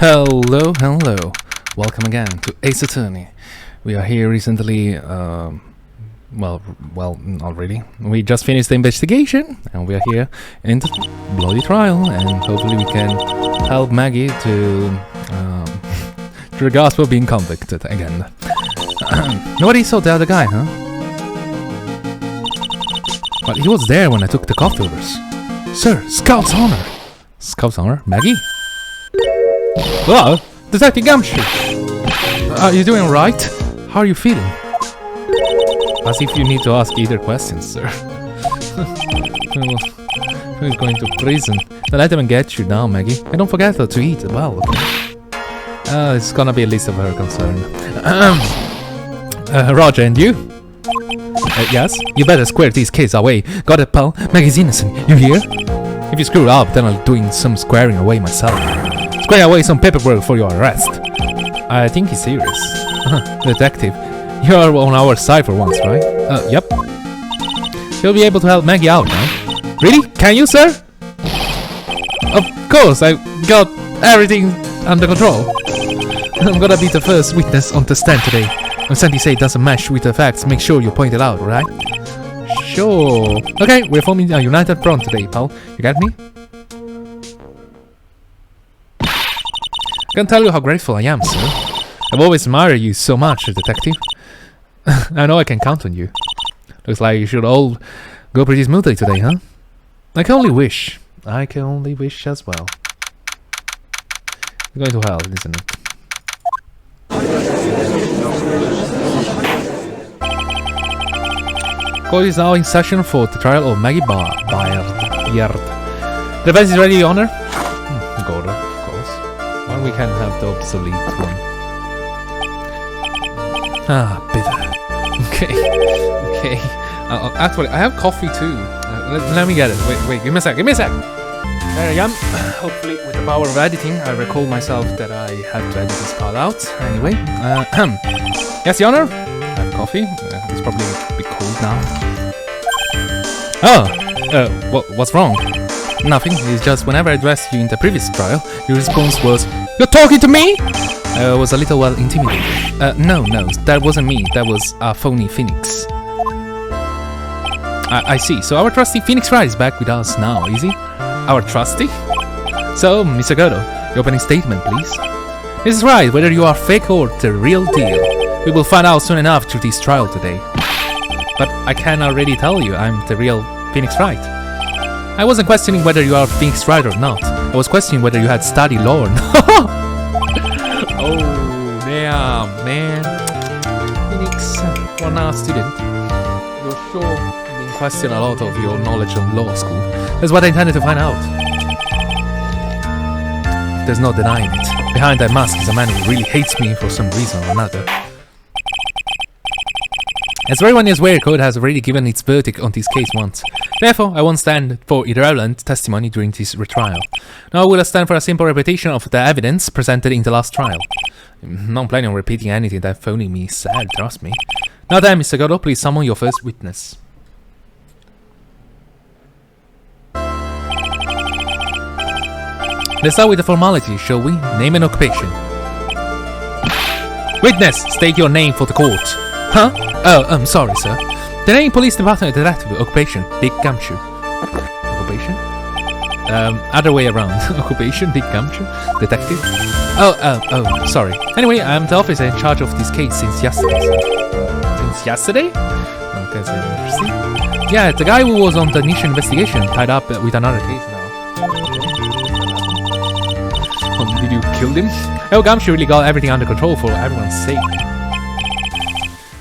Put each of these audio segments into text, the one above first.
Hello. Welcome again to Ace Attorney. We are here recently, well, not really. We just finished the investigation, and we are here in the bloody trial, and hopefully we can help Maggie to the gospel being convicted again. Nobody saw the other guy, huh? But he was there when I took the coffee orders. Sir, Scout's honor. Scout's honor? Maggie? Hello, Detective Gumshoe. Are you doing right? How are you feeling? As if you need to ask either questions, sir. Who's going to prison? Don't let them get you now, Maggie. And don't forget to eat as well, okay? It's gonna be a list of her concern. Roger, and you? Yes? You better square these kids away. Got it, pal? Maggie's innocent. You hear? If you screw up, then I'll doing some squaring away myself. Square away some paperwork for your arrest. I think he's serious. Detective, you're on our side for once, right? Yep. You'll be able to help Maggie out, right? Really? Can you, sir? Of course, I got everything under control. I'm gonna be the first witness on the stand today. When something say doesn't match with the facts, make sure you point it out, right? Sure. Okay, we're forming a united front today, pal. You got me? I can't tell you how grateful I am, sir. I've always admired you so much, detective. I know I can count on you. Looks like you should all go pretty smoothly today, huh? I can only wish. I can only wish as well. You're going to hell, isn't it? Court is now in session for the trial of Maggie Bayard. The defense is ready, Your Honor? Good, of course. Well, we can have the obsolete one. Bitter. Okay. Actually, I have coffee too. Let me get it. Wait, give me a sec. There I am. Hopefully, with the power of editing, I recall myself that I have to edit this part out. Anyway, yes, Your Honor? I have coffee. It's probably a bit cold now. What's wrong? Nothing. It's just whenever I addressed you in the previous trial, your response was, "You're talking to me?" I was a little intimidated. No, that wasn't me. That was our phony Phoenix. I see. So our trusty Phoenix Wright is back with us now, is he? Our trusty? So, Mr. Godo, your opening statement, please. Mrs. Wright, whether you are fake or the real deal, we will find out soon enough through this trial today. But I can already tell you I'm the real Phoenix Wright. I wasn't questioning whether you are Phoenix Wright or not. I was questioning whether you had studied law or not. Oh, damn, man. Phoenix, you're now a student. You're sure being questioned a lot of your knowledge of law school. That's what I intended to find out. There's no denying it. Behind that mask is a man who really hates me for some reason or another. As everyone is aware, court has already given its verdict on this case once. Therefore, I won't stand for irrelevant testimony during this retrial. Now I will stand for a simple repetition of the evidence presented in the last trial. I'm not planning on repeating anything that phony me said, trust me. Now then, Mr. Godo, please summon your first witness. Let's start with the formality, shall we? Name and occupation. Witness, state your name for the court. Huh? Oh, sorry, sir. The name Police Department Detective. Occupation, Big Gumshoe. Occupation? Other way around. Occupation, Big Gumshoe. Detective? Oh, sorry. Anyway, I'm the officer in charge of this case since yesterday, sir. Since yesterday? Oh, that's interesting. Yeah, the guy who was on the initial investigation tied up with another case now. Did you kill him? Oh, Gumshoe really got everything under control for everyone's sake.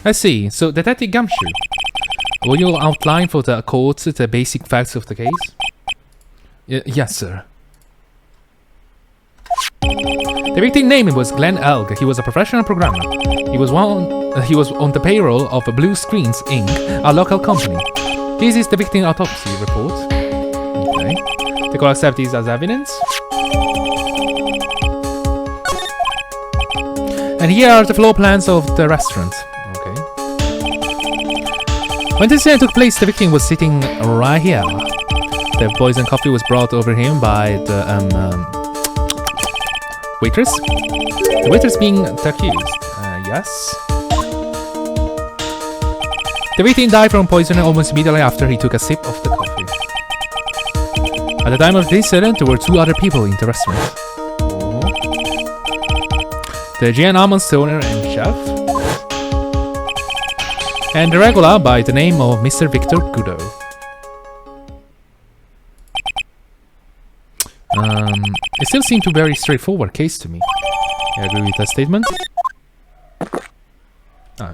I see. So, Detective Gumshoe, will you outline for the court the basic facts of the case? Yes, sir. The victim name was Glenn Elg. He was a professional programmer. He was on the payroll of Blue Screens Inc., a local company. This is the victim autopsy report. Okay. The court accepts this as evidence. And here are the floor plans of the restaurant. Okay. When this incident took place, the victim was sitting right here. The poison coffee was brought over him by the Waitress? The waitress being the accused. Yes. The victim died from poison almost immediately after he took a sip of the coffee. At the time of this incident, there were 2 other people in the restaurant. The G&M Almonds owner and chef. And the regular by the name of Mr. Victor Kudo. It still seemed to be a very straightforward case to me. I agree with that statement.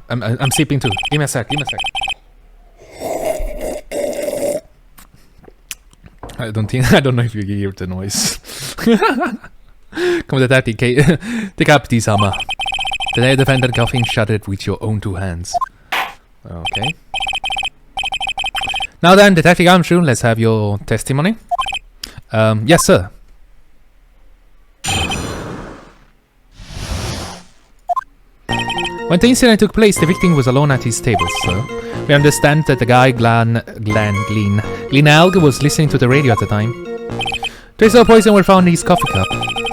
I'm sipping too. Give me a sec. I don't know if you hear the noise. Come on, Daddy, take up this hammer. The defendant coughing shut with your own 2 hands. Okay. Now then, Detective Gumshoe, let's have your testimony. Yes, sir. When the incident took place, the victim was alone at his table, sir. We understand that the guy Glenn Elg was listening to the radio at the time. Traces of poison were found in his coffee cup,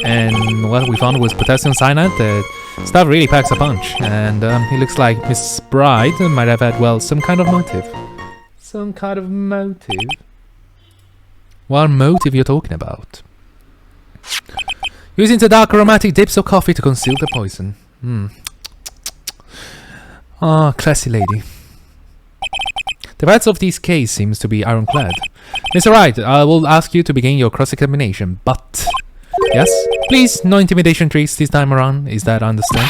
and what we found was potassium cyanide. The stuff really packs a punch, and it looks like Miss Bride might have had, well, some kind of motive. Some kind of motive? What motive you're talking about? Using the dark aromatic dips of coffee to conceal the poison. Ah, classy lady. The facts of this case seems to be ironclad. Mr. Wright, I will ask you to begin your cross-examination, but... Yes? Please, no intimidation tricks this time around, is that understood?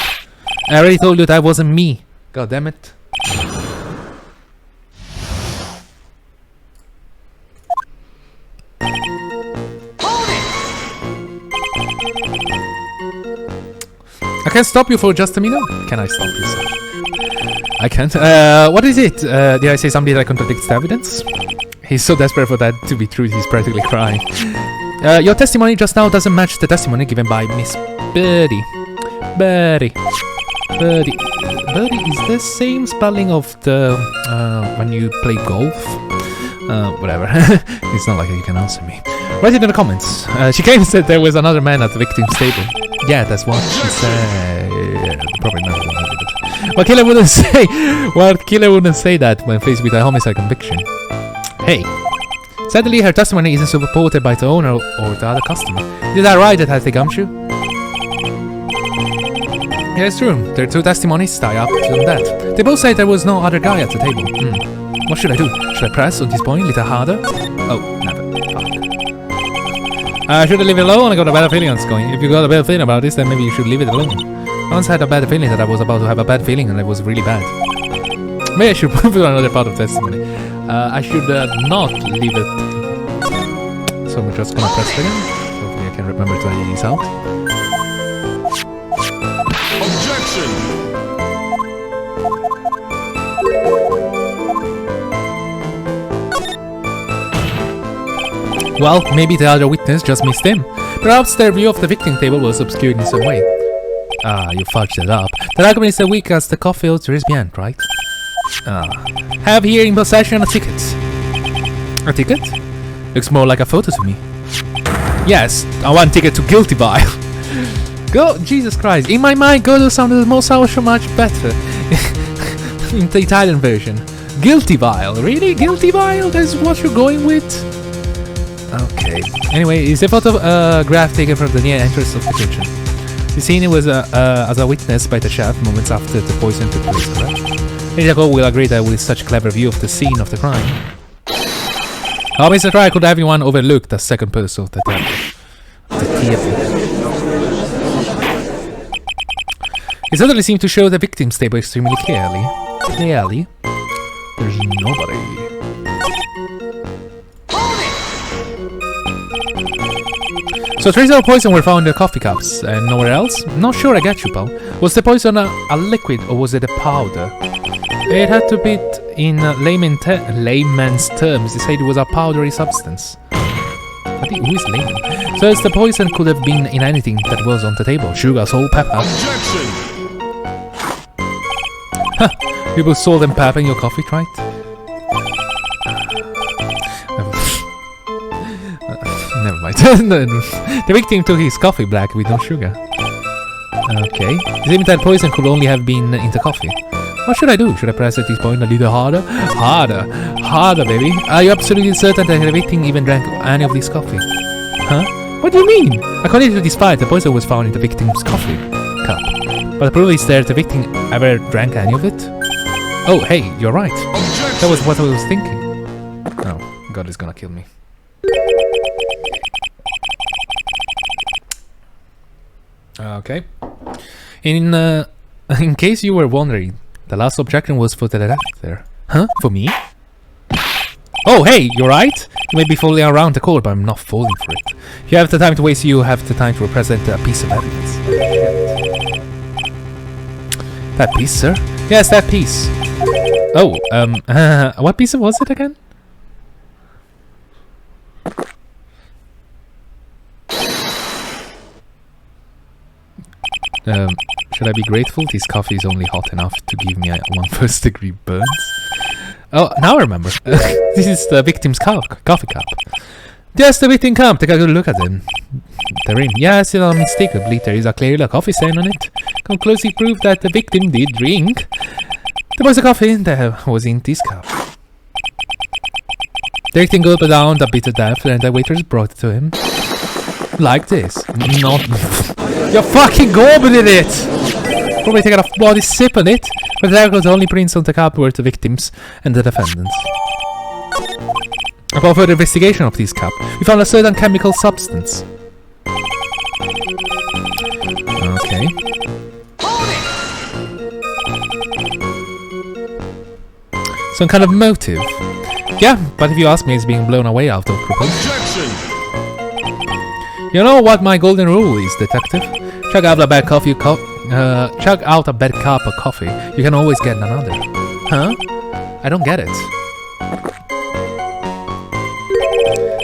I already told you that wasn't me. God damn it. I can't stop you for just a minute? Can I stop you, sir? I can't. What is it? Did I say something that contradicts the evidence? He's so desperate for that to be true, he's practically crying. Your testimony just now doesn't match the testimony given by Miss Birdie. Birdie is the same spelling of the, when you play golf? Whatever. It's not like you can answer me. Write it in the comments. She claims that there was another man at the victim's table. Yeah, that's what she said. Probably not. What killer wouldn't say that when faced with a homicide conviction? Hey. Sadly, her testimony isn't supported by the owner or the other customer. Is that right, Detective Gumshoe? Yeah, it's true. Their 2 testimonies tie up to that. They both say there was no other guy at the table. What should I do? Should I press on this point a little harder? Oh, never. Fuck. Should I leave it alone? I got a bad feeling on this going. If you got a bad feeling about this, then maybe you should leave it alone. I once had a bad feeling that I was about to have a bad feeling and it was really bad. Maybe I should move to another part of testimony. I should not leave it. So I'm just gonna press it again. Hopefully I can remember to edit this out. Objection! Well, maybe the other witness just missed him. Perhaps their view of the victim table was obscured in some way. Ah, you fudged it up. The argument is as weak as the coffee filter is behind, right? Have here in possession a ticket. A ticket? Looks more like a photo to me. Yes, I want ticket to Guilty Vile. Go, Jesus Christ. In my mind, Godot sounded most so much better. In the Italian version. Guilty Vile, really? Guilty Vile? That's what you're going with? Okay. Anyway, is a photograph taken from the near entrance of the kitchen. The scene was as a witness by the chef moments after the poison took place, correct? Jacob will agree that with such clever view of the scene of the crime. How Mr. Try could everyone overlook the second person of the table? It certainly seemed to show the victim's table extremely clearly. There's nobody. So traces of poison were found in the coffee cups and nowhere else? Not sure I get you, pal. Was the poison a liquid or was it a powder? It had to be in layman's terms. They said it was a powdery substance. I think who is layman? So the poison could have been in anything that was on the table. Sugar, salt, pepper. Objection! Huh. People salt and pepper in your coffee, right? Never mind. The victim took his coffee black with no sugar. Okay. It seems that poison could only have been in the coffee. What should I do? Should I press at this point a little harder? Harder, baby. Are you absolutely certain that the victim even drank any of this coffee? Huh? What do you mean? According to this fight, the poison was found in the victim's coffee cup. But the proof is there the victim ever drank any of it? Oh, hey, you're right. That was what I was thinking. Oh, God is gonna kill me. Okay. In case you were wondering, the last objection was for the director. Huh? For me? Oh, hey, you're right. You may be falling around the court, but I'm not falling for it. If you have the time to waste, you have the time to represent a piece of evidence. That piece, sir? Yes, that piece. Oh, what piece was it again? Should I be grateful? This coffee is only hot enough to give me one first-degree burns. Oh, now I remember. This is the victim's coffee cup. Yes, the victim cup. Take a good look at them. The rim. Yes, unmistakably, there is a clear coffee stain on it. Conclusively prove that the victim did drink. There was a coffee that was in this cup. The victim gulped down the bitter depth, and the waiters brought it to him. Like this. Not. You're fucking gobbling it! Probably taking a bloody sip on it, but there was only prints on the cup were the victims and the defendants. Upon further investigation of this cup, we found a certain chemical substance. Okay. Some kind of motive. Yeah, but if you ask me, it's being blown away out of proportion. You know what my golden rule is, detective? Chug out a bad chug out a bad cup of coffee. You can always get another. Huh? I don't get it.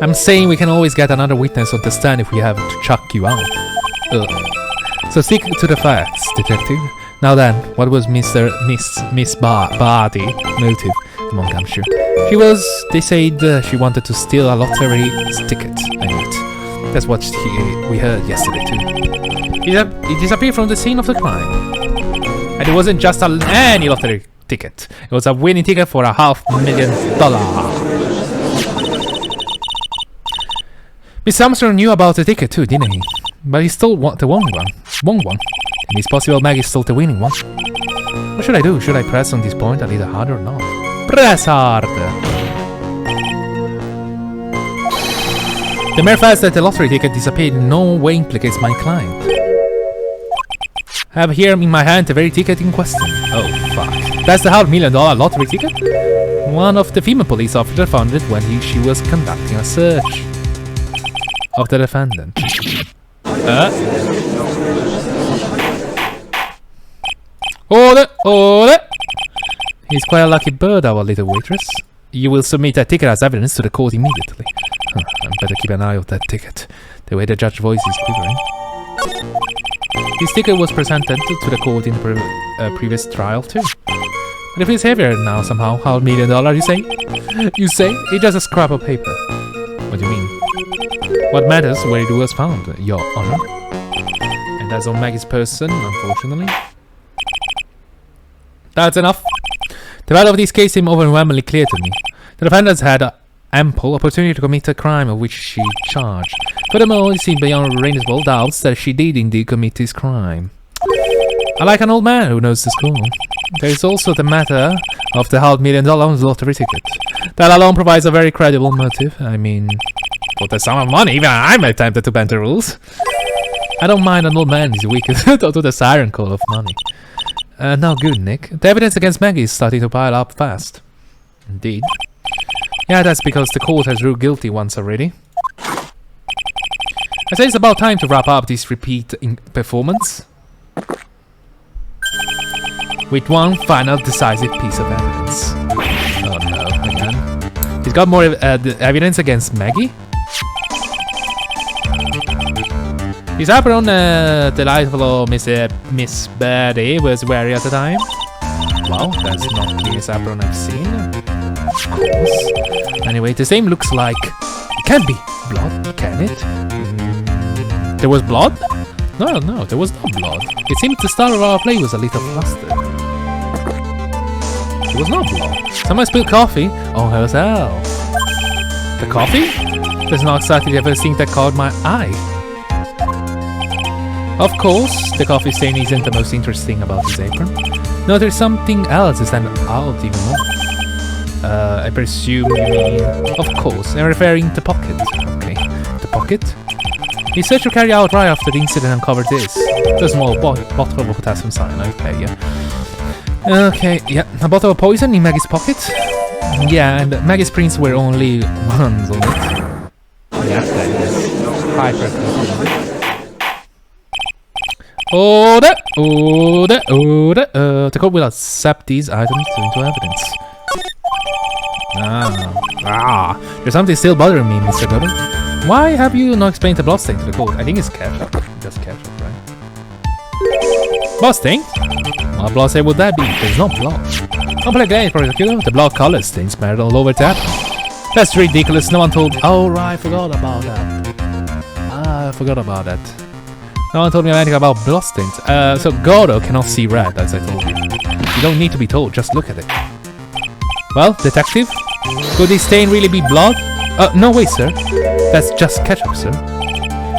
I'm saying we can always get another witness on the stand if we have to chuck you out. Ugh. So stick to the facts, detective. Now then, what was Miss Barty motive? Come on, Gumshoe. They said she wanted to steal a lottery ticket. I knew it. That's what we heard yesterday too. He disappeared from the scene of the crime. And it wasn't just any lottery ticket. It was a winning ticket for $500,000. Miss Armstrong knew about the ticket too, didn't he? But he stole the wrong one. And it's possible Maggie stole the winning one. What should I do? Should I press on this point a little harder or not? Press hard! The mere fact that the lottery ticket disappeared in no way implicates my client. I have here in my hand the very ticket in question. Oh, fuck. That's the $500,000 lottery ticket? One of the female police officers found it when she was conducting a search of the defendant. Hold it! He's quite a lucky bird, our little waitress. You will submit that ticket as evidence to the court immediately. I better keep an eye on that ticket. The way the judge's voice is quivering. This ticket was presented to the court in the previous trial too. But if it's heavier now somehow, $500,000 you say? It's just a scrap of paper. What do you mean? What matters where it was found, Your Honor? And that's on Maggie's person, unfortunately. That's enough. The value of this case seemed overwhelmingly clear to me. The defendants had ample opportunity to commit a crime of which she charged. Furthermore, it seemed beyond reasonable doubts that she did indeed commit this crime. I like an old man who knows the score. There is also the matter of the $500,000 lottery ticket. That alone provides a very credible motive. I mean, for the sum of money, even I might tempted to bend the rules. I don't mind an old man is weak to the siren call of money. Now good, Nick. The evidence against Maggie is starting to pile up fast. Indeed. Yeah, that's because the court has ruled guilty once already. I say it's about time to wrap up this repeat performance with one final decisive piece of evidence. Oh no, again. He's got more evidence against Maggie? His apron, delightful Miss Birdie was wearing at the time. Wow, that's not the cleanest apron I've seen. Of course. Anyway, the same looks like... It can't be blood, can it? There was blood? No, there was no blood. It seemed the start of our play was a little flustered. There was no blood. Someone spilled coffee on herself. The coffee? That's not exactly the first thing that caught my eye. Of course, the coffee stain isn't the most interesting about his apron. No, there's something else that stands out even more. I presume you mean... Of course, I'm referring to pocket. Okay, the pocket? He searched to carry out right after the incident uncovered this. The small bottle of potassium cyanide. Okay, yeah. Okay, yeah. A bottle of poison in Maggie's pocket? Yeah, and Maggie's prints were only ones on it. Yeah, that is hyper. The court will accept these items into evidence. There's something still bothering me, Mr. Goddard. Why have you not explained the bloodstain to the court? I think it's ketchup. Just ketchup, right? Bloodstain? What bloodstain would that be? There's no blood. Don't play games, prosecutor. The blood color stain smeared all over that. That's ridiculous. No one told. Oh, right, I forgot about that. No one told me anything about bloodstains. So Gordo cannot see red, as I told you. You don't need to be told, just look at it. Well, detective, could this stain really be blood? No way, sir. That's just ketchup, sir.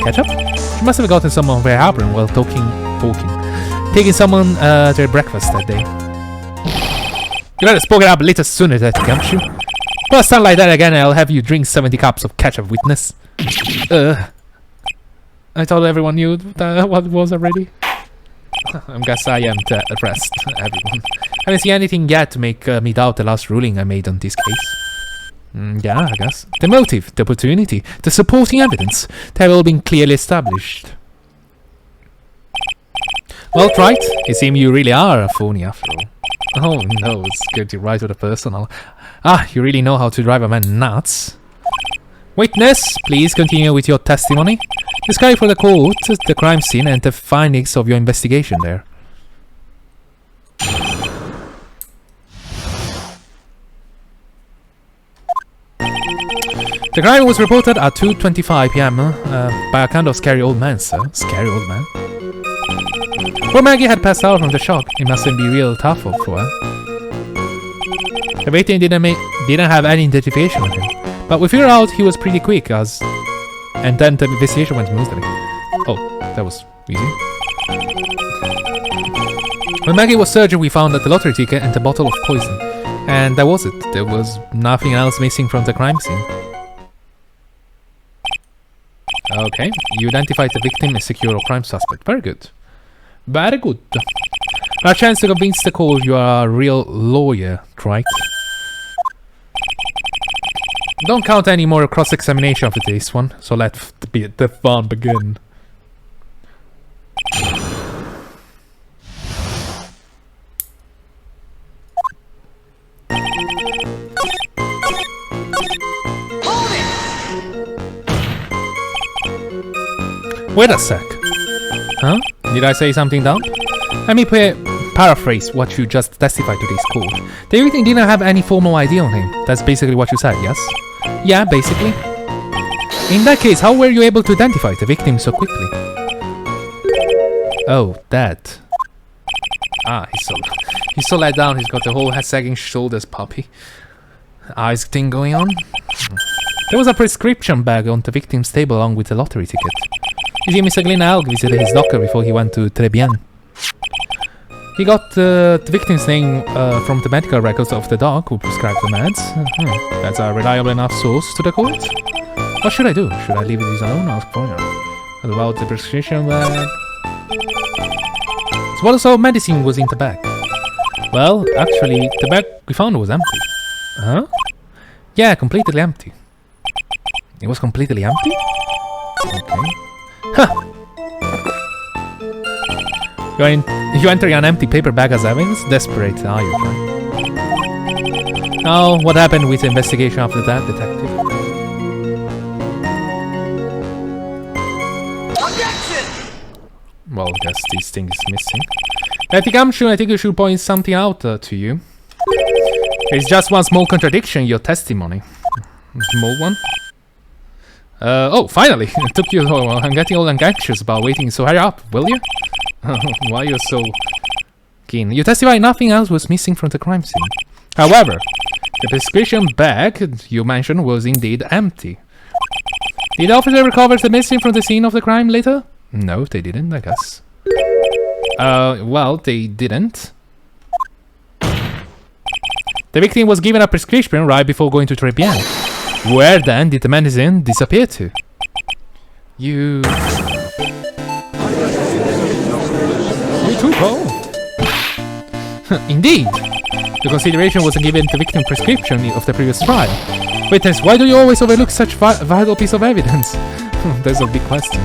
Ketchup? She must have gotten some of her apron while taking someone their breakfast that day. You better spoken up a little sooner, that can't you? Plus, something like that again, I'll have you drink 70 cups of ketchup, witness. I thought everyone knew what it was already. I guess I am to arrest everyone. I haven't seen anything yet to make me doubt the last ruling I made on this case. Yeah, I guess. The motive, the opportunity, the supporting evidence, they have all been clearly established. Well, right. It seems you really are a phony after all. Oh no, it's good to write with a personal. You really know how to drive a man nuts. Witness, please continue with your testimony. Describe for the court the crime scene and the findings of your investigation there. The crime was reported at 2:25 p.m. By a kind of scary old man, sir. Scary old man. Poor Maggie had passed out from the shock. It mustn't be real tough for her. The victim didn't have any identification with him. But we figured out he was pretty quick, and then the investigation went smoothly. Oh, that was easy. When Maggie was searched, we found the lottery ticket and a bottle of poison. And that was it. There was nothing else missing from the crime scene. Okay, you identified the victim as secure crime suspect. Very good. Very good. Our chance to convince the court you are a real lawyer, right? Don't count any more cross-examination for this one, so let the fun begin. Wait a sec. Huh? Did I say something dumb? Let me paraphrase what you just testified to this court. The victim didn't have any formal ID on him. That's basically what you said, yes? Yeah, basically. In that case, how were you able to identify the victim so quickly? Oh, that. He's so let down. He's got the whole head sagging shoulders puppy. Eyes thing going on. There was a prescription bag on the victim's table along with the lottery ticket. You see, Mr. Glynn Alg visited his doctor before he went to Trebian. He got the victim's name from the medical records of the doc who prescribed the meds. That's a reliable enough source to the court. What should I do? Should I leave it alone or ask for her? What about the prescription bag? So what sort of medicine was in the bag? Well, actually, the bag we found was empty. Huh? Yeah, completely empty. It was completely empty? Okay. Huh! You enter an empty paper bag as evidence? Desperate, are you? Now, what happened with the investigation after that, detective? Objection! Well, I guess this thing is missing. I think you should point something out to you. There's just one small contradiction in your testimony. Small one? Oh, finally! It took you a while. I'm getting all anxious about waiting, so hurry up, will you? Why you're so keen? You testify nothing else was missing from the crime scene. However, the prescription bag you mentioned was indeed empty. Did the officer recover the missing from the scene of the crime later? No, they didn't, I guess. Well, they didn't. The victim was given a prescription right before going to Trebian. Where then did the medicine disappear to? You took home. Indeed. The consideration was given to victim prescription of the previous trial. Witness, why do you always overlook such vital piece of evidence? That's a big question.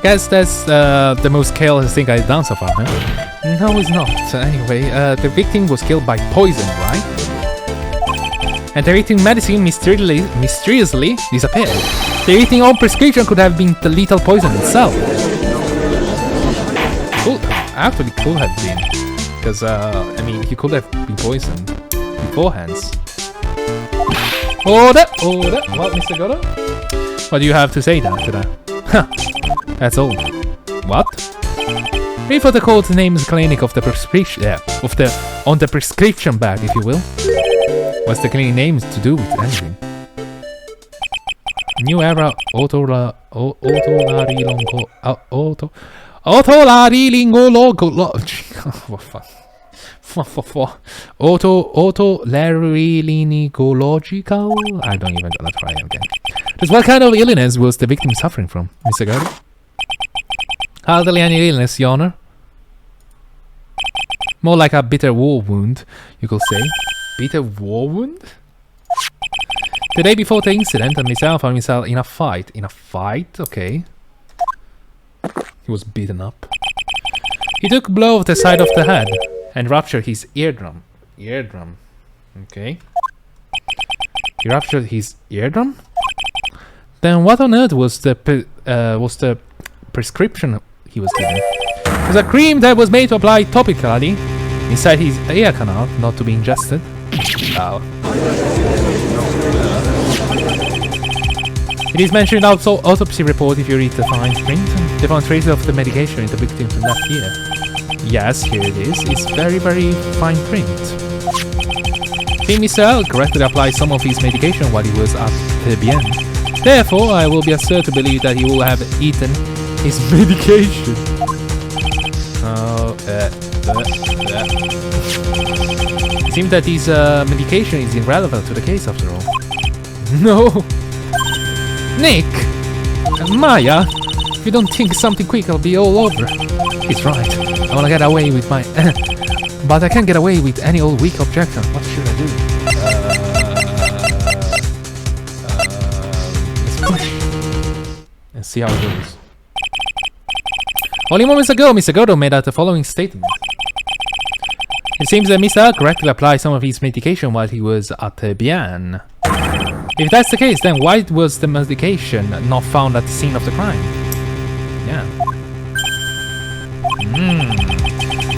Guess that's the most careless thing I've done so far, huh? No, it's not. Anyway, the victim was killed by poison, right? And the victim medicine mysteriously disappeared. The victim's own prescription could have been the lethal poison itself. Actually could have been. Because, I mean, he could have been poisoned beforehand. Order! What, Mr. Godo? What do you have to say then to that? Huh. That's all. What? Read for the court names clinic of the prescription, on the prescription bag, if you will. What's the clinic name to do with anything? New era otolaryngological? I don't even gonna try again. Just what kind of illness was the victim suffering from, Mr. Gary? Hardly any illness, Your Honor. More like a bitter war wound, you could say. Bitter war wound? The day before the incident, Mr. found himself in a fight. In a fight? Okay. He was beaten up. He took a blow of the side of the head and ruptured his eardrum. Eardrum. Okay. He ruptured his eardrum? Then what on earth was the prescription he was given? It was a cream that was made to apply topically inside his ear canal, not to be ingested. Oh. It is mentioned in the autopsy report if you read the fine print. They found traces of the medication in the victim's left ear. Yes, here it is. It's very, very fine print. Mr. L correctly applied some of his medication while he was at the bien. Therefore, I will be assured to believe that he will have eaten his medication. It seems that his medication is irrelevant to the case after all. No! Nick! Maya! If you don't think something quick, I'll be all over. He's right. I wanna get away with my... but I can't get away with any old weak objection. What should I do? Let's push. And see how it goes. Only moments ago, Mr. Godo made out the following statement. It seems that Mr. L correctly applied some of his medication while he was at bien. If that's the case, then why was the medication not found at the scene of the crime? Yeah.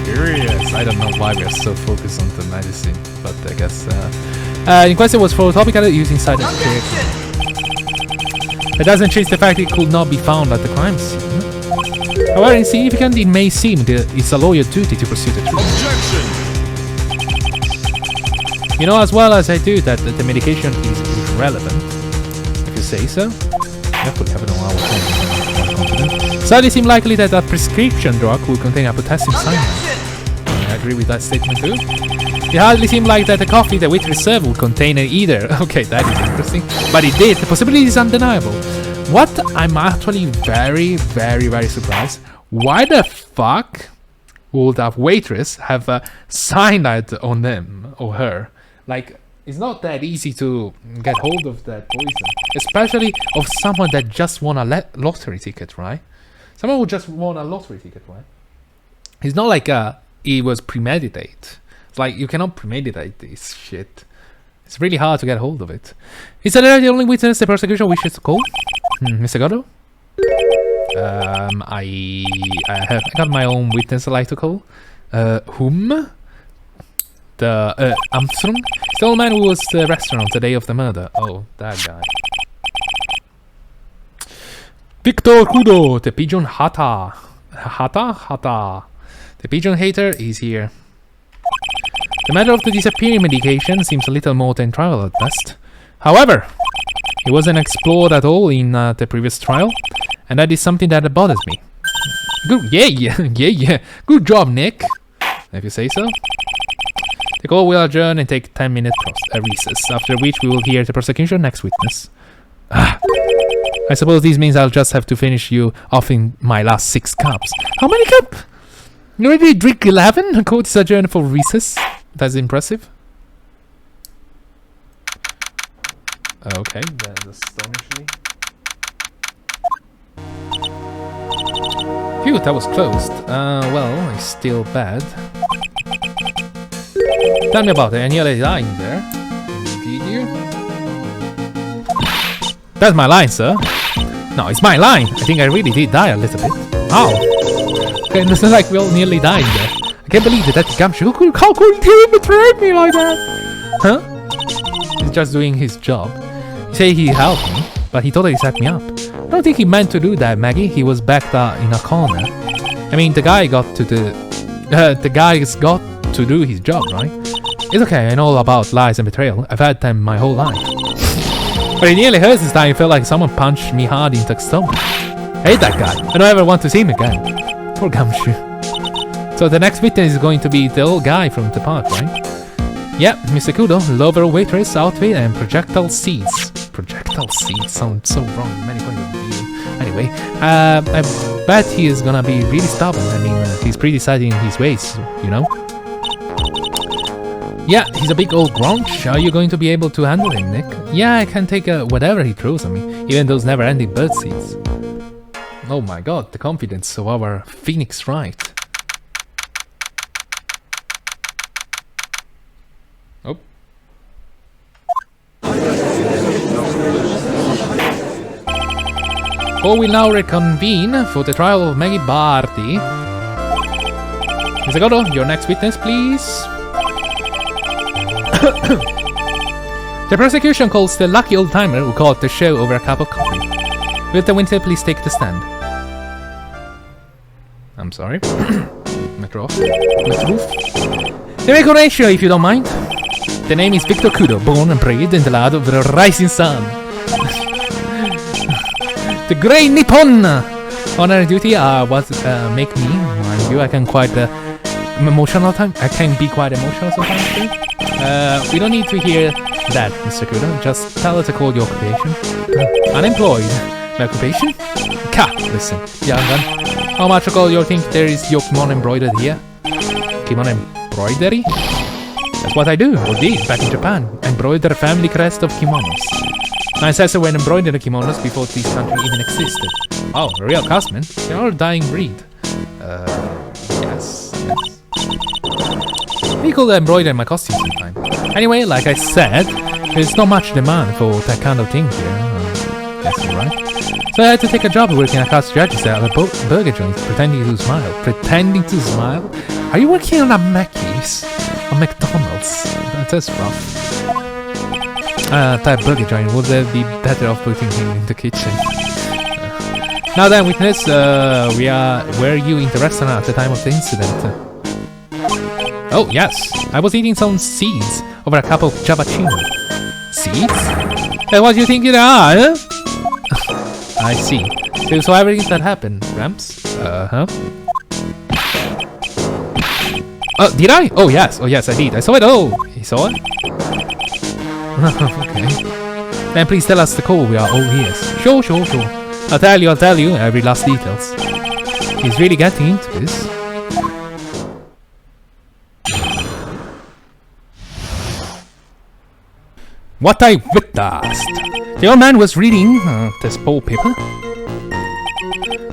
Curious. I don't know why we are so focused on the medicine, but I guess... in question was for topical use inside the chair. It doesn't change the fact it could not be found at the crime scene. However, insignificant it may seem, it's a lawyer's duty to pursue the truth. Objection! You know as well as I do that the medication is irrelevant, if you say so. Hopefully, I don't know how to so it seems likely that a prescription drug will contain a potassium cyanide. I agree with that statement too. It hardly seemed like that the coffee that waitress served would contain it either. Okay, that is interesting. But it did. The possibility is undeniable. What I'm actually very, very, very surprised. Why the fuck would a waitress have a cyanide on them or her? Like, it's not that easy to get hold of that poison, especially of someone that just won a lottery ticket, right? Someone who just won a lottery ticket, right? It's not like it was premeditated. It's like you cannot premeditate this shit. It's really hard to get hold of it. Is that the only witness the prosecution wishes to call? Mr. Godo? I got my own witness I'd like to call. Whom? The Armstrong? It's the old man who was the restaurant the day of the murder. Oh, that guy. Victor Kudo, the pigeon hater. Hata. The pigeon hater is here. The matter of the disappearing medication seems a little more than trivial at best. However, it wasn't explored at all in the previous trial, and that is something that bothers me. Good, yeah. Good job, Nick. If you say so. The court will adjourn and take 10-minute recess, after which we will hear the prosecution next witness. I suppose this means I'll just have to finish you off in my last 6 cups. How many cups? You already drink 11? The court is adjourned for recess. That's impressive. Okay, that's astonishing. Phew, that was closed. Well, it's still bad. Tell me about it. I nearly died there. Did you? That's my line, sir. No, it's my line. I think I really did die a little bit. Ow. Okay, it's not like we all nearly died there. I can't believe that gumshoe. How could he betray me like that? Huh? He's just doing his job. You say he helped me, but he totally set me up. I don't think he meant to do that, Maggie. He was backed in a corner. I mean, the guy's got to do his job, right? It's okay, I know about lies and betrayal. I've had them my whole life. But it nearly hurts this time. It felt like someone punched me hard into the stomach. I hate that guy. I don't ever want to see him again. Poor Gumshoe. So the next witness is going to be the old guy from the park, right? Yeah, Mr. Kudo, lover, waitress, outfit, and projectile seeds. Projectile seeds sounds so wrong in many points of view. Anyway, I bet he is gonna be really stubborn. I mean, he's pretty set in his ways, you know? Yeah, he's a big old grouch. Are you going to be able to handle him, Nick? Yeah, I can take whatever he throws at me, even those never-ending bird seeds. Oh my god, the confidence of our Phoenix Wright. Oh. Court will now reconvene for the trial of Maggie Barty. Mr. Godo, your next witness, please. The prosecution calls the lucky old timer who caught the show over a cup of coffee. Will the witness please take the stand? I'm sorry. Metro. The make a ratio if you don't mind. The name is Victor Kudo, born and bred in the land of the rising sun. The Grey Nippon! Honor duty was make me, mind you, I can quite emotional time. I can be quite emotional sometimes too. We don't need to hear that, Mr. Kudo. Just tell us to call your occupation. Unemployed. My occupation? Listen, young gun. How much of you think there is your kimono embroidered here? Kimono embroidery? That's what I do, or did, back in Japan. Embroider a family crest of kimonos. My ancestors were embroidered kimonos before this country even existed. Oh, a real craftsman. They're all a dying breed. Yes. We could embroider my costume sometime. Anyway, like I said, there's not much demand for that kind of thing here. Yes, you're right. So I had to take a job working at Cast Register at a burger joint, pretending to smile. Pretending to smile? Are you working on a Mackey's? A McDonald's? That's rough. That burger joint, would be better off putting him in the kitchen. Now then, witness, were you in the restaurant at the time of the incident? Oh, yes. I was eating some seeds over a cup of Javachino. Seeds? What do you think they are, huh? I see. So everything that happened, Ramps? Uh-huh. Did I? Oh, yes, I did. I saw it. Oh, you saw it? Okay. Then please tell us the call. We are all ears. Sure. I'll tell you every last details. He's really getting into this. What I witnessed. The old man was reading this poor paper.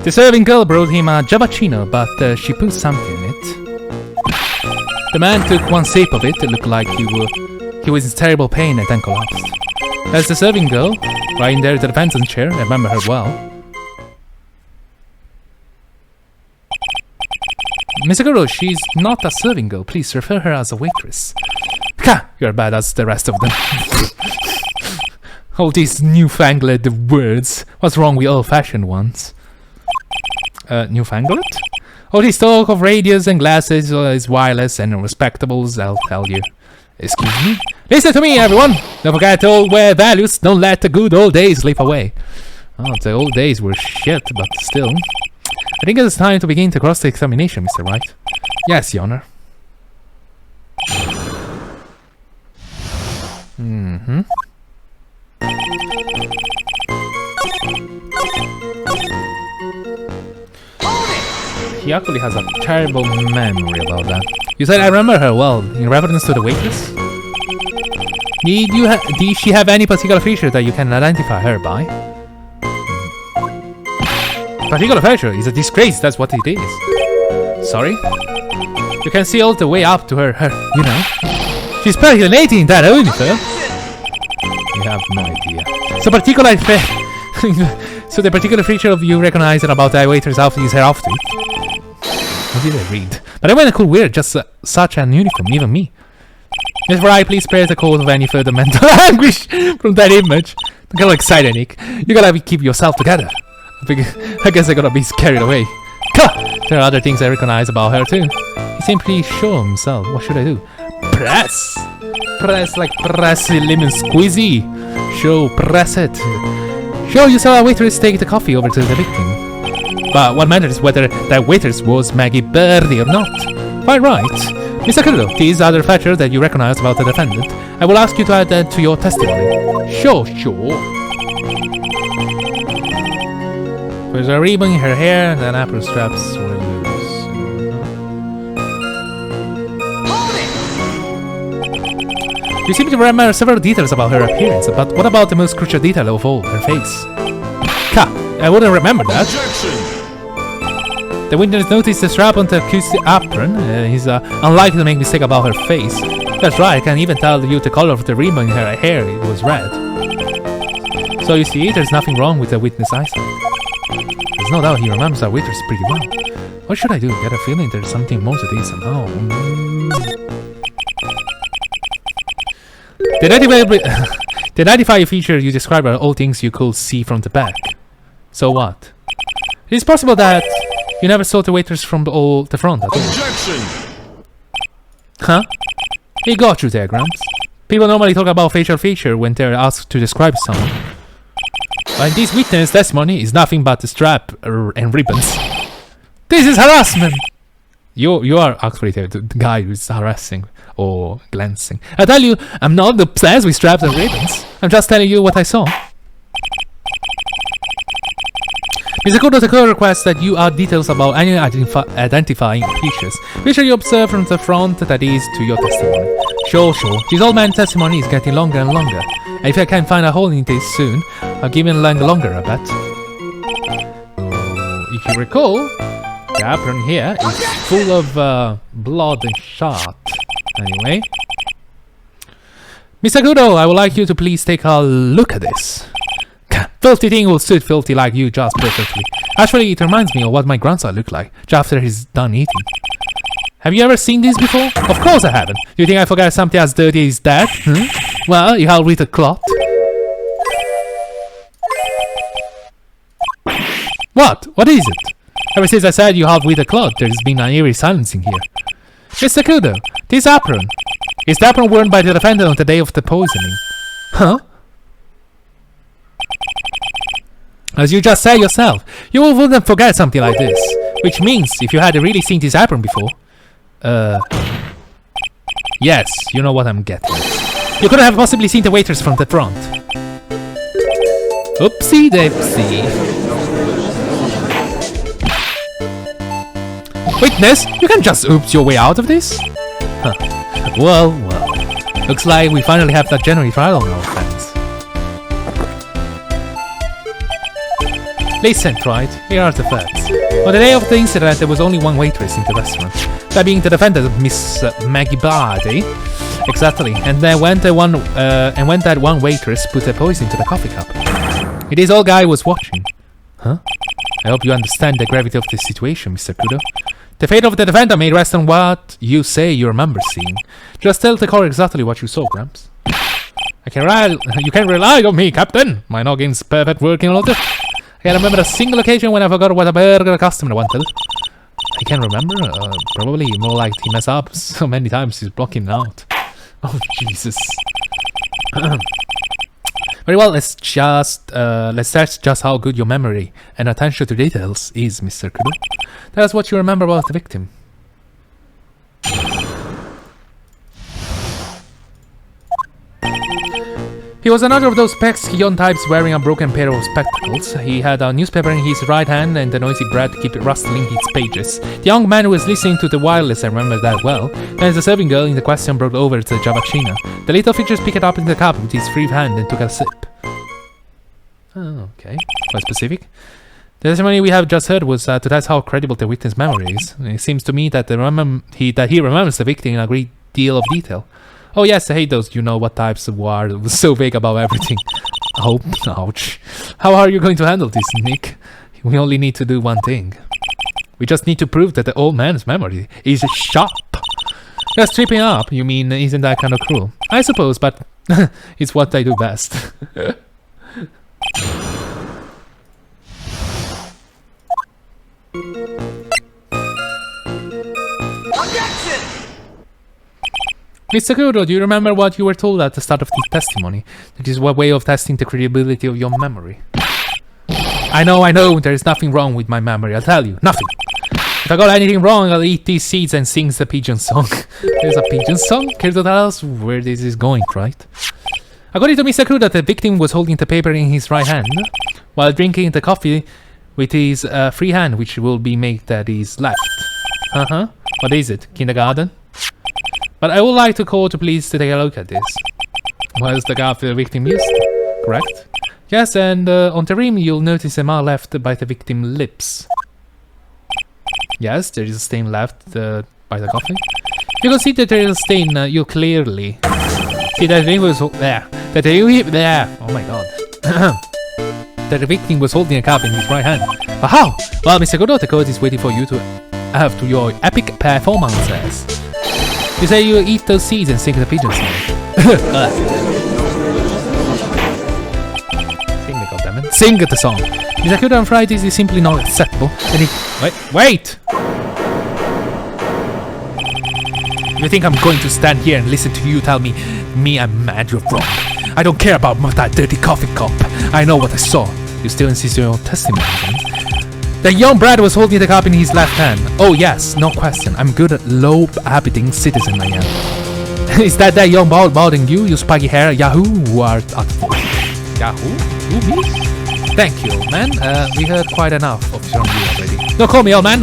The serving girl brought him a Javachino, but she put something in it. The man took one sip of it. It looked like he was in terrible pain and then collapsed. There's the serving girl, lying there in the defendant's chair. I remember her well. Mr. Guru, she's not a serving girl. Please refer her as a waitress. You're bad as the rest of them. All these newfangled words. What's wrong with old-fashioned ones? Newfangled? All this talk of radios and glasses is wireless and respectables, I'll tell you. Excuse me? Listen to me, everyone! Don't forget old values. Don't let the good old days slip away. Oh, the old days were shit, but still. I think it's time to begin the cross-examination, Mr. Wright. Yes, Your Honor. He actually has a terrible memory about that. You said I remember her well, in reference to the waitress? Did she have any particular feature that you can identify her by? Particular feature is a disgrace, that's what it is. Sorry? You can see all the way up to her, you know. She's percolating in that uniform. You have no idea. So the particular feature of you recognize about the waitress outfit is her outfit. What did I read? But anyone could wear just such an uniform, even me. Ms. Wright, please spare the cause of any further mental anguish from that image. Don't get excited, Nick. You gotta keep yourself together. I guess I gotta be carried away. There are other things I recognize about her too. He seemed pretty sure of himself. What should I do? Press! Press like press lemon squeezy. Press it. Sure, you saw a waitress take the coffee over to the victim. But what matters is whether that waitress was Maggie Birdie or not. Quite right. Mr. Kudo, these other features that you recognize about the defendant, I will ask you to add that to your testimony. Sure. There's a ribbon in her hair and an apron straps were loose. You seem to remember several details about her appearance, but what about the most crucial detail of all, her face? I wouldn't remember that. The witness noticed the strap on the accused's apron. He's unlikely to make a mistake about her face. That's right, I can even tell you the color of the ribbon in her hair, it was red. So you see, there's nothing wrong with the witness' eyesight. There's no doubt he remembers our waitress pretty well. What should I do? Get a feeling there's something more to this somehow. The identifying feature you describe are all things you could see from the back. So what? It is possible that you never saw the waitress from the front at all. Objection! Huh? He got you there, Gramps. People normally talk about facial feature when they're asked to describe someone. But this witness testimony is nothing but a strap and ribbons. This is harassment! You are actually the guy who's harassing or glancing. I tell you, I'm not obsessed with straps and ribbons. I'm just telling you what I saw. Mr. Kudo, the court requests that you add details about any identifying features. Feature you observe from the front that is to your testimony. Sure. This old man's testimony is getting longer and longer. And if I can find a hole in this soon, I'll give him longer, I bet. If you recall, the apron here is full of blood and shot. Anyway. Mr. Kudo, I would like you to please take a look at this. Filthy thing will suit filthy like you just perfectly. Actually, it reminds me of what my grandson looked like just after he's done eating. Have you ever seen this before? Of course I haven't. Do you think I forgot something as dirty as that? Well, you have with a clot. What? What is it? Ever since I said you have with a clot, there's been an eerie silence in here. Mr. Kudo, this apron. Is the apron worn by the defendant on the day of the poisoning? Huh? As you just said yourself, you wouldn't forget something like this. Which means, if you had really seen this apron before... Yes, you know what I'm getting. You couldn't have possibly seen the waitress from the front. Oopsie dipsy. Witness, you can just oops your way out of this? Huh. Well. Looks like we finally have that January trial on our hands. Listen, Wright, here are the facts. On the day of the incident, there was only one waitress in the restaurant. That being the defendant, Miss Maggie Birdie. Exactly. And then when that one waitress put the poison into the coffee cup. This old guy was watching. Huh? I hope you understand the gravity of this situation, Mr. Kudo. The fate of the defendant may rest on what you say you remember seeing. Just tell the court exactly what you saw, Gramps. You can rely on me, Captain. My noggin's perfect working order. I can remember a single occasion when I forgot what a burger a customer wanted. I can remember? Probably more like he messed up so many times he's blocking out. Oh, Jesus. Very well, let's test just how good your memory and attention to details is, Mr. Kudo. Tell us what you remember about the victim. He was another of those pesky young types wearing a broken pair of spectacles. He had a newspaper in his right hand and the noisy bread kept rustling its pages. The young man was listening to the wireless, I remember that well. Then as the serving girl in the question brought over the Javachina, the little features picked it up in the cup with his free hand and took a sip. Oh, okay. Quite specific. The testimony we have just heard was to test how credible the witness' memory is. It seems to me that he remembers the victim in a great deal of detail. Oh yes, I hate those you-know-what types of war so vague about everything. Oh, ouch. How are you going to handle this, Nick? We only need to do one thing. We just need to prove that the old man's memory is sharp. Just tripping up, you mean, isn't that kind of cruel? I suppose, but it's what I do best. Mr. Kudo, do you remember what you were told at the start of the testimony? That is one way of testing the credibility of your memory. I know, there is nothing wrong with my memory, I'll tell you, nothing. If I got anything wrong, I'll eat these seeds and sing the pigeon song. There's a pigeon song? Care to tell us where this is going, right? According to Mr. Kudo, the victim was holding the paper in his right hand, while drinking the coffee with his free hand, which will be made at his left. What is it, kindergarten? But I would like to call to please to take a look at this. Was the cup the victim used? Correct? Yes, and on the rim you'll notice a mark left by the victim's lips. Yes, there is a stain left by the coffee. You can see that there is a stain, you clearly see that the ring was there. That the ring there. Oh my god. That the victim was holding a cup in his right hand. But how? Well, Mr. Kudo, the code is waiting for you to have to your epic performances. You say you eat those seeds and sing the pigeon song. Sing the goddammit. Sing the song. Mr. Kudo on Fridays is simply not acceptable. And wait! You think I'm going to stand here and listen to you tell me I'm mad, you're wrong. I don't care about that dirty coffee cup. I know what I saw. You still insist on your testimony, then? The young Brad was holding the cup in his left hand. Oh yes, no question. I'm good at low-habiting citizen I am. Is that young balding you spiky hair Yahoo who are at fault? Yahoo? Who, me? Thank you, old man. We heard quite enough of you already. Don't call me old man,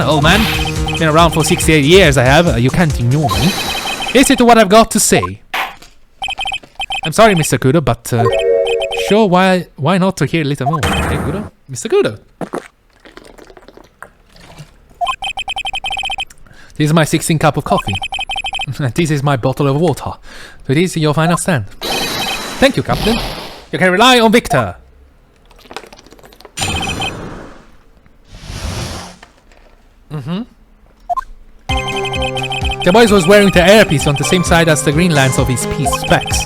Been around for 68 years I have. You can't ignore me. Listen to what I've got to say. I'm sorry, Mr. Kudo, but sure, why not to hear a little more? Hey, Kudo? Mr. Kudo? This is my 16th cup of coffee. And this is my bottle of water. So this is your final stand. Thank you, Captain. You can rely on Victor. The boy was wearing the earpiece on the same side as the green lines of his piece specs.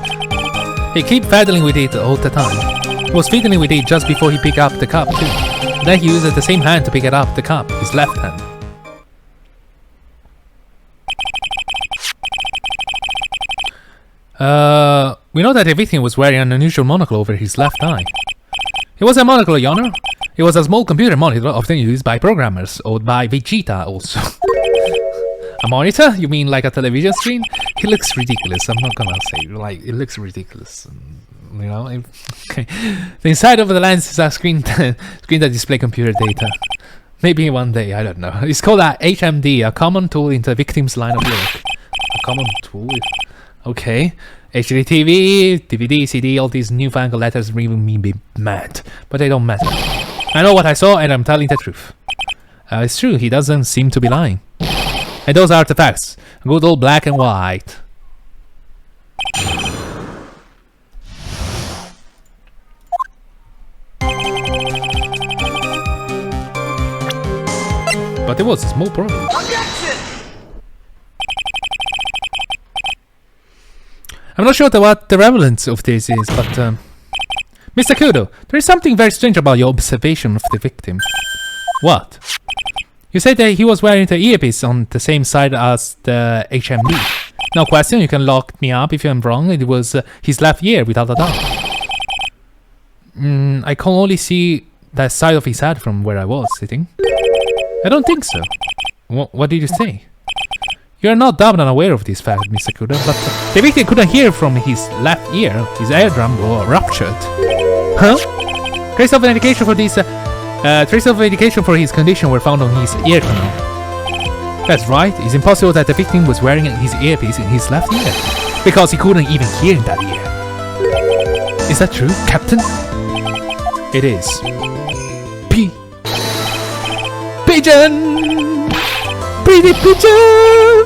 He kept fiddling with it all the time. He was fiddling with it just before he picked up the cup too. Then he used the same hand to pick it up the cup, his left hand. We know that the victim was wearing an unusual monocle over his left eye. It was a monocle, Your Honor. It was a small computer monitor often used by programmers, or by Vegeta also. A monitor? You mean like a television screen? It looks ridiculous, I'm not gonna say, like, it looks ridiculous. You know? Okay. The inside of the lens is a screen that displays computer data. Maybe one day, I don't know. It's called a HMD, a common tool in the victim's line of work. A common tool? Okay. HD TV, DVD, CD, all these newfangled letters really me be mad. But they don't matter. I know what I saw and I'm telling the truth. It's true, he doesn't seem to be lying. And those are the facts. Good old black and white. But there was a small problem. I'm not sure what the relevance of this is, but Mr. Kudo, there is something very strange about your observation of the victim. What? You said that he was wearing the earpiece on the same side as the HMD. No question, you can lock me up if I'm wrong. It was his left ear, without a doubt. I can only see that side of his head from where I was sitting. I don't think so. What did you say? You're not dumb and aware of this fact, Mr. Kudo, but the victim couldn't hear from his left ear. His eardrum was ruptured. Huh? Traces of medication for this... traces of medication for his condition were found on his ear canal. That's right, it's impossible that the victim was wearing his earpiece in his left ear, because he couldn't even hear in that ear. Is that true, Captain? It is. Pigeon! Pretty pigeon!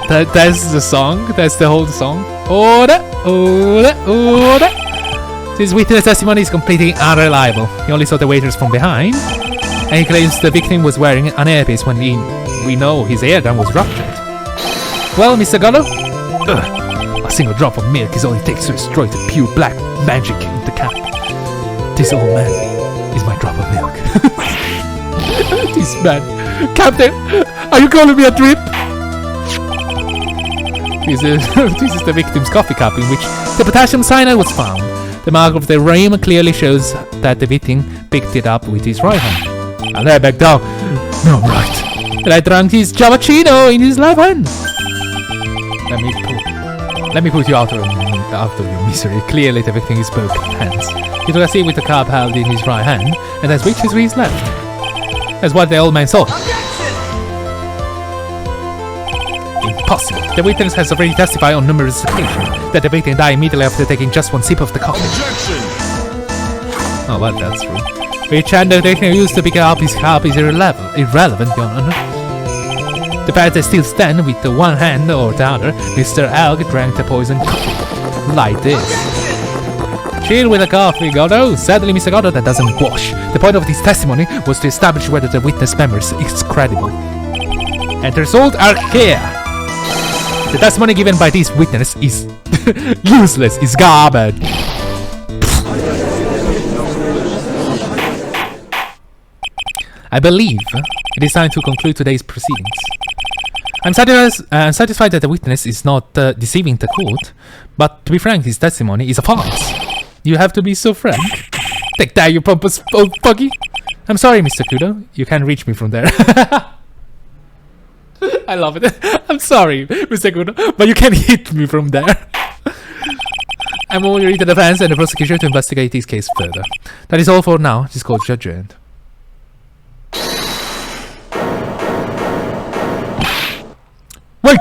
That's the song, that's the whole song. Order, order, order! This witness testimony is completely unreliable. He only saw the waiters from behind, and he claims the victim was wearing an earpiece when we know his eardrum was ruptured. Well, Mr. Gallo, a single drop of milk is all it takes to destroy the pure black magic in the cap. This old man is my drop of milk. This man. Captain, are you calling me a drip? This is the victim's coffee cup in which the potassium cyanide was found. The mark of the rim clearly shows that the victim picked it up with his right hand. And I back down. No, right. And I drank his Javachino in his left hand. Let me put you out of your misery. Clearly the victim is both hands. He took a seat with the cup held in his right hand, and then switched with his left. That's what the old man saw. Impossible. The witness has already testified on numerous occasions that the victim died immediately after taking just one sip of the coffee. Objection! Oh, well, that's true. Which hand the victim used to pick up his cup is irrelevant, Your Honor. The fact that still stand with the one hand or the other, Mr. Elk drank the poison coffee. Like this. Chill with the coffee, Goddo. Sadly, Mr. Goddo, that doesn't wash. The point of this testimony was to establish whether the witness' memory is credible. And the result are here. The testimony given by this witness is useless, is garbage. I believe it is time to conclude today's proceedings. I'm satisfied that the witness is not deceiving the court, but to be frank, his testimony is a farce. You have to be so frank. Take that, you pompous old buggy. I'm sorry, Mr. Kudo. You can't reach me from there. I love it. I'm sorry, Mr. Kudo, but you can't hit me from there. I'm only ready to the defense and the prosecution to investigate this case further. That is all for now. This court is adjourned. Wait!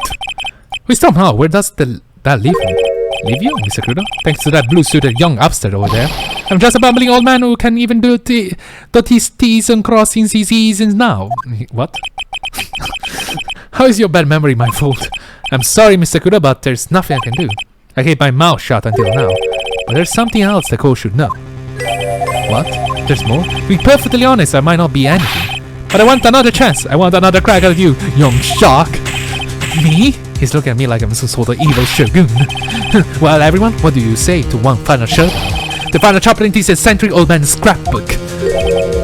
Wait, somehow, where does that leave me? Leave you, Mr. Kudo? Thanks to that blue-suited young upstart over there. I'm just a bumbling old man who can even dot his T's and cross his E's now. What? How is your bad memory my fault? I'm sorry, Mr. Kudo, but there's nothing I can do. I kept my mouth shut until now. But there's something else the court should know. What? There's more? To be perfectly honest, I might not be anything. But I want another chance. I want another crack at you, young shark. Me? He's looking at me like I'm some sort of evil shogun. Well, everyone, what do you say to one final showdown? The final chapter in this eccentric old man's scrapbook.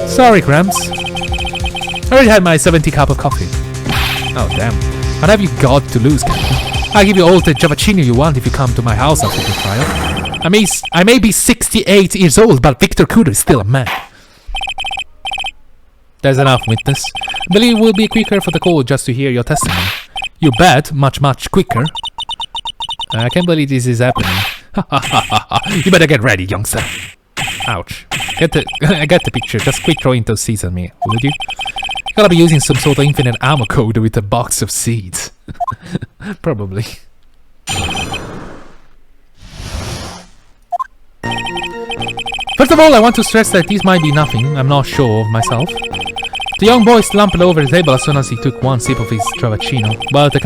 Sorry, Gramps. I already had my 70 cup of coffee. Oh, damn. What have you got to lose, Captain? I'll give you all the Javachino you want if you come to my house after the trial. I may be 68 years old, but Victor Kudo is still a man. There's enough, witness. I believe it will be quicker for the court just to hear your testimony. You bet, much quicker. I can't believe this is happening. You better get ready, youngster. Ouch. I get the picture. Just quit throwing those seeds at me, would you? You gotta be using some sort of infinite ammo code with a box of seeds. Probably. First of all, I want to stress that this might be nothing. I'm not sure of myself. The young boy slumped over the table as soon as he took one sip of his Travaccino. But the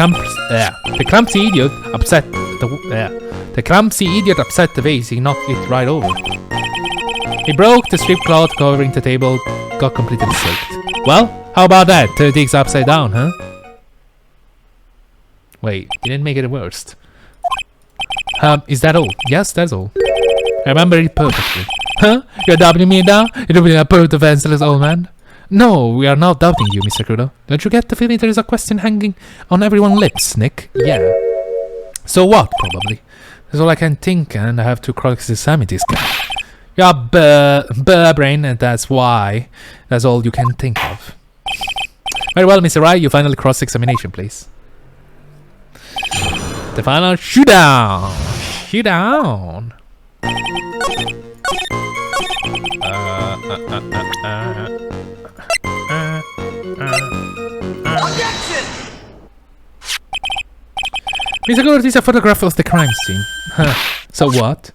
clumsy idiot upset the vase. He knocked it right over. He broke the strip cloth covering the table, got completely soaked. Well, how about that? Turn things upside down, huh? Wait, you didn't make it worse. Is that all? Yes, that's all. I remember it perfectly. Huh? You're doubting me now? You're doing a poor defenseless old man? No, we are not doubting you, Mr. Crudo. Don't you get the feeling there is a question hanging on everyone's lips, Nick? Yeah. So what, probably? That's all I can think, and I have to cross-examine this guy. You're brain, and that's why. That's all you can think of. Very well, Mr. Wright, you final cross-examination, please. The final showdown! Showdown! Objection! Mr. Crudo, this is a photograph of the crime scene. So what?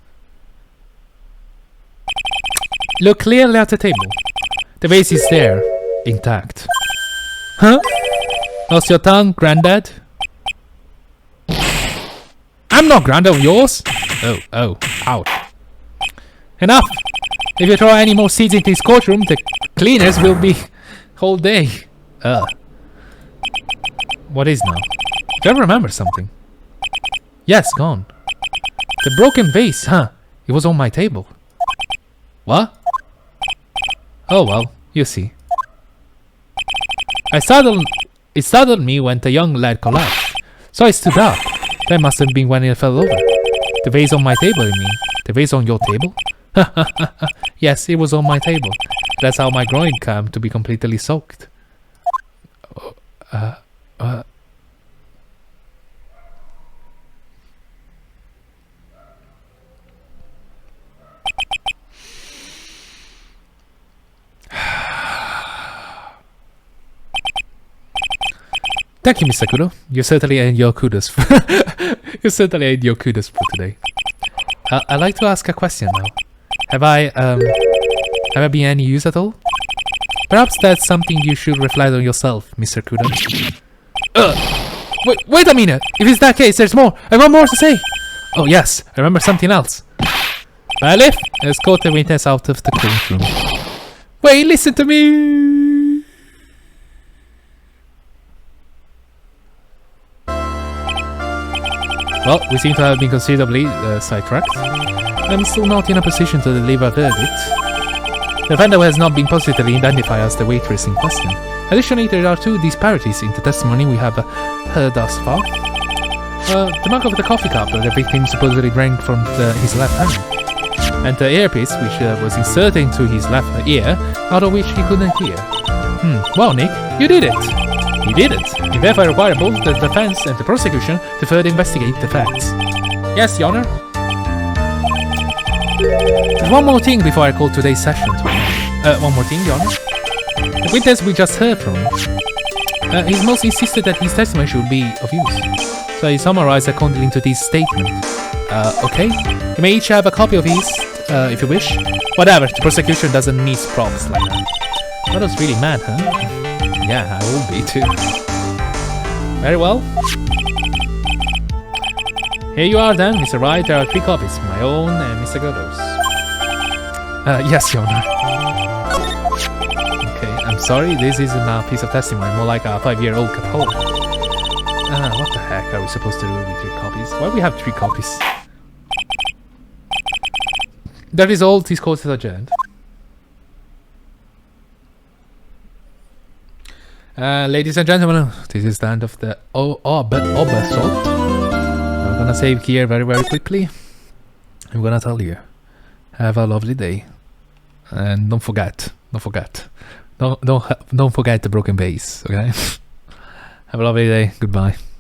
Look clearly at the table. The vase is there, intact. Huh? Lost your tongue, Grandad? I'm not Grandad of yours! Oh, ouch. Enough! If you throw any more seeds into this courtroom, the cleaners will be whole day. What is now? Do you remember something? Yes, gone. The broken vase, huh? It was on my table. What? Oh well, you see. It startled me when the young lad collapsed. So I stood up. That must have been when it fell over. The vase on my table, you mean? The vase on your table? Yes, it was on my table. That's how my groin came to be completely soaked. Thank you, Mr. Crudo. You certainly earned your kudos. You certainly earned your kudos for today. I'd like to ask a question now. Have I been any use at all? Perhaps that's something you should reflect on yourself, Mr. Crudo. Wait a minute! If it's that case, there's more! I got more to say! Oh yes, I remember something else. Bailiff, escort the witness out of the courtroom. Wait, listen to me! Well, we seem to have been considerably sidetracked. I'm still not in a position to deliver a verdict. The offender has not been positively identified as the waitress in question. Additionally, there are two disparities in the testimony we have heard thus far. The mark of the coffee cup that the victim supposedly drank from his left hand, and the earpiece which was inserted into his left ear, out of which he couldn't hear. Well, Nick, you did it! You did it! You therefore require both the defense and the prosecution to further investigate the facts. Yes, Your Honor. There's one more thing before I call today's session. One more thing, Your Honor. The witness we just heard from, he's most insisted that his testimony should be of use. So he summarized according to this statement. Okay? You may each have a copy of his, if you wish. Whatever, the prosecution doesn't need props like that. That was really mad, huh? Yeah, I will be too. Very well. Here you are then, Mr. Wright. There are 3 copies. My own and Mr. Crudo's. Yes, Your Honor. Okay, I'm sorry. This isn't a piece of testimony. More like a 5-year-old couple. What the heck are we supposed to do with 3 copies? Why do we have 3 copies? That is all. This court is adjourned. Ladies and gentlemen, this is the end of the episode. I'm gonna save here very, very quickly. I'm gonna tell you, have a lovely day, and don't forget the broken vase. Okay. Have a lovely day. Goodbye.